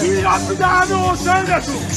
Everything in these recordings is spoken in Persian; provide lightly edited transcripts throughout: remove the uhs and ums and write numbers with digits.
ایران تو دهن حسینتون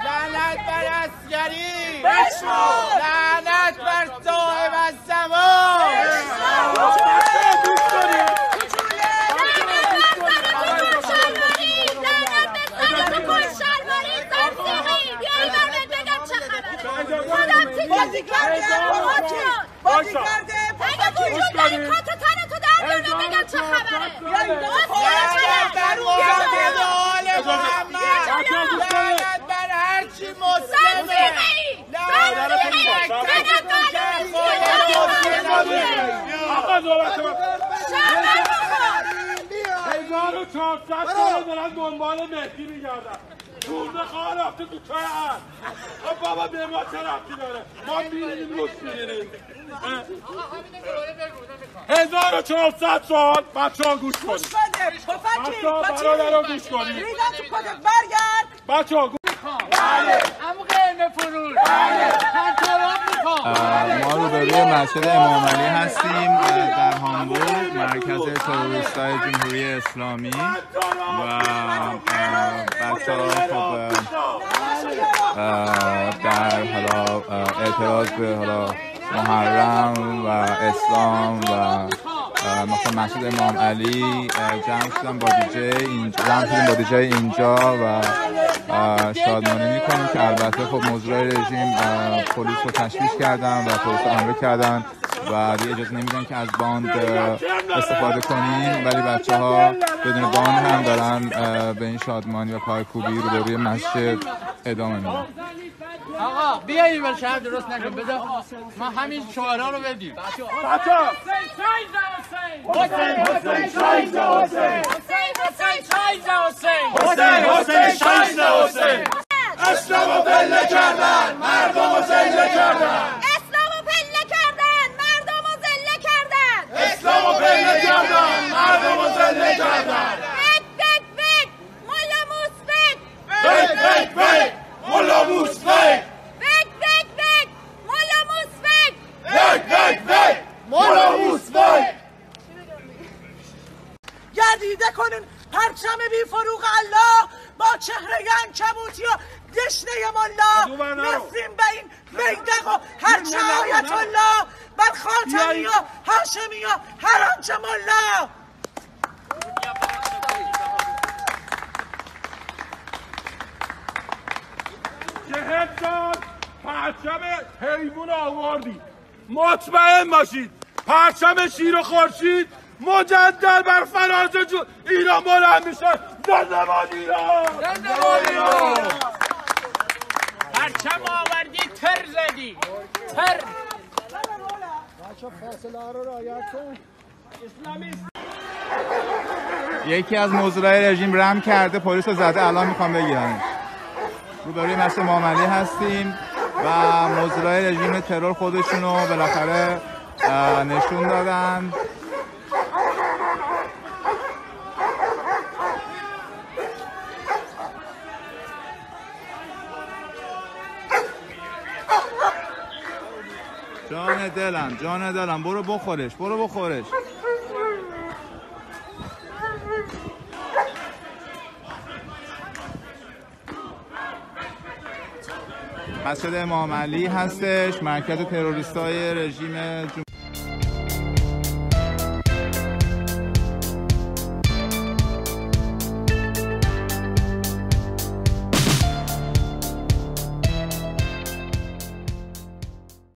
لعنت بر عسکری، لعنت بر صاحب الزمان، لعنت بر هرچی مسلمه، سال دارن دنبال مهدی میگردن دورده خواه رفته تو چای عرض بابا به ما چه رفتی داره ما میرینیم روش میرینیم 1400 سال بچه ها گوش کنید بچه ها برادر گوش کنید ریدم تو کدت برگرد بچه ها گوش ما روبروی مسجد امام علی هستیم در هامبورگ مرکز تروریستای جمهوری اسلامی و بچه ها خب در حالا اعتراض به حالا محرم و اسلام و مثلا مسجد امام علی جمع شدیم با دیجی اینجا و شادمانی میکنیم که البته خب مزرای رژیم پلیس رو تشویش کردن و پلیس رو امر کردن و دیگه اجازه نمیدن که از باند استفاده کنیم ولی بچه ها بدون باند هم دارن به این شادمانی و پایکوبی رو روی مسجد ادامه میدن. آقا بیا این بر شهر درست نکن بذار ما همین شعرها رو بدیم اسلام رو پله کردن مردم رو زله کردن اسلامو پله کردن مردم رو زله کردن اسلام رو پله کردن مردم رو زله کردن بک بک ملا موس بک بک بک بک ملا موس بک بک بک بک ملا موس بک بک بک بک ملا موس بک گردیده کنین پرچم بی فروغ الله با چهره عنکبوتی و دشنه ملا نسیم به این بیدق و هرچه آیت الله بر خاتمی و هاشمی و هر آنچه ملا جهت داد پرچم حیوان آوردی مطمئن باشید پرچم شیر و خورشید مجدد بر فراز ایران بلند میشه زنده باد ایران زنده باد ایران پرچم آوردی تر زدی تر یکی از مزرای رژیم رم کرده پلیس رو زده الان میخوام بگیرن روبروی مسجد امام علی هستیم و مزرای رژیم ترور خودشونو بالاخره نشون دادن جان دلم برو بخورش مسجد امام علی هستش مرکز تروریستای رژیم